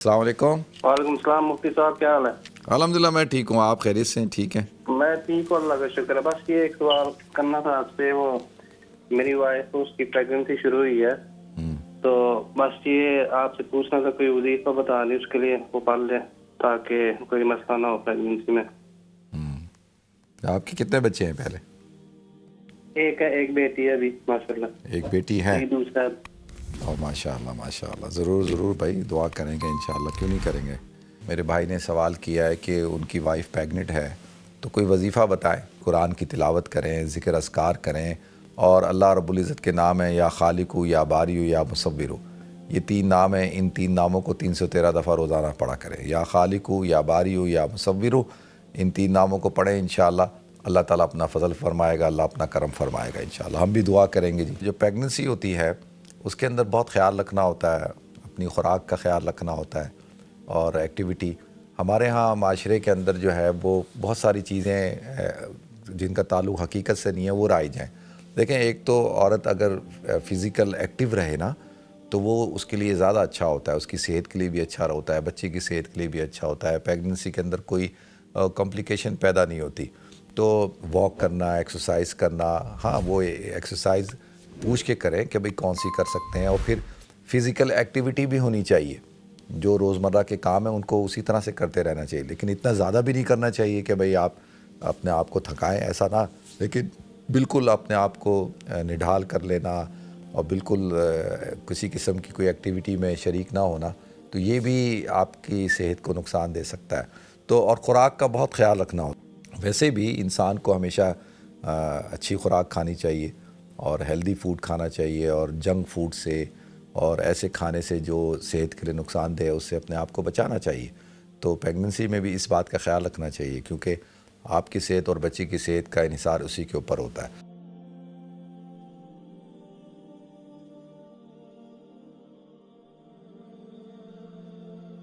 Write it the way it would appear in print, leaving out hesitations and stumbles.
السلام علیکم۔ وعلیکم السلام مفتی صاحب، کیا حال ہے؟ الحمدللہ میں ٹھیک ہوں، آپ خیریت سے ہیں؟ ٹھیک ہیں؟ میں ٹھیک ہوں، اللہ کا شکر ہے۔ بس یہ ایک سوال کرنا تھا آپ سے۔ وہ میری وائف اس کی پریگننسی شروع ہوئی ہے، تو بس یہ آپ سے پوچھنا تھا، کوئی وظیفہ بتا دیں اس کے لیے، وہ پڑھ لے تاکہ کوئی مسئلہ نہ ہو پریگننسی میں۔ آپ کے کتنے بچے ہیں پہلے؟ ایک ہے، ایک بیٹی ہے ابھی ماشاءاللہ۔ ایک بیٹی ہے؟ دوسرا اور ماشاءاللہ ماشاءاللہ، ضرور بھائی دعا کریں گے انشاءاللہ، کیوں نہیں کریں گے۔ میرے بھائی نے سوال کیا ہے کہ ان کی وائف پیگنٹ ہے، تو کوئی وظیفہ بتائیں، قرآن کی تلاوت کریں، ذکر اذکار کریں، اور اللہ رب العزت کے نام ہیں یا خالق یا باری یا مصور، یہ 3 نام ہیں، ان 3 ناموں کو 313 دفعہ روزانہ پڑھا کریں، یا خالق یا باری یا مصور، ان 3 ناموں کو پڑھیں انشاءاللہ اللہ تعالیٰ اپنا فضل فرمائے گا، اللہ اپنا کرم فرمائے گا انشاءاللہ۔ ہم بھی دعا کریں گے جی۔ جو پیگننسی ہوتی ہے اس کے اندر بہت خیال رکھنا ہوتا ہے، اپنی خوراک کا خیال رکھنا ہوتا ہے، اور ایکٹیویٹی ہمارے ہاں معاشرے کے اندر جو ہے وہ بہت ساری چیزیں جن کا تعلق حقیقت سے نہیں ہے وہ رائج ہیں۔ دیکھیں، ایک تو عورت اگر فزیکل ایکٹیو رہے نا تو وہ اس کے لیے زیادہ اچھا ہوتا ہے، اس کی صحت کے لیے بھی اچھا ہوتا ہے، بچے کی صحت کے لیے بھی اچھا ہوتا ہے، پیگننسی کے اندر کوئی کمپلیکیشن پیدا نہیں ہوتی۔ تو واک کرنا، ایکسرسائز کرنا، ہاں وہ ایکسرسائز پوچھ کے کریں کہ بھئی کون سی کر سکتے ہیں، اور پھر فزیکل ایکٹیویٹی بھی ہونی چاہیے، جو روزمرہ کے کام ہیں ان کو اسی طرح سے کرتے رہنا چاہیے، لیکن اتنا زیادہ بھی نہیں کرنا چاہیے کہ بھئی آپ اپنے آپ کو تھکائیں، ایسا نہ، لیکن بالکل اپنے آپ کو نڈھال کر لینا اور بالکل کسی قسم کی کوئی ایکٹیویٹی میں شریک نہ ہونا، تو یہ بھی آپ کی صحت کو نقصان دے سکتا ہے۔ تو اور خوراک کا بہت خیال رکھنا ہوتا ہے۔ ویسے بھی انسان کو ہمیشہ اچھی خوراک کھانی چاہیے اور ہیلدی فوڈ کھانا چاہیے، اور جنک فوڈ سے اور ایسے کھانے سے جو صحت کے لیے نقصان دہ ہے اس سے اپنے آپ کو بچانا چاہیے۔ تو پیگننسی میں بھی اس بات کا خیال رکھنا چاہیے، کیونکہ آپ کی صحت اور بچے کی صحت کا انحصار اسی کے اوپر ہوتا ہے۔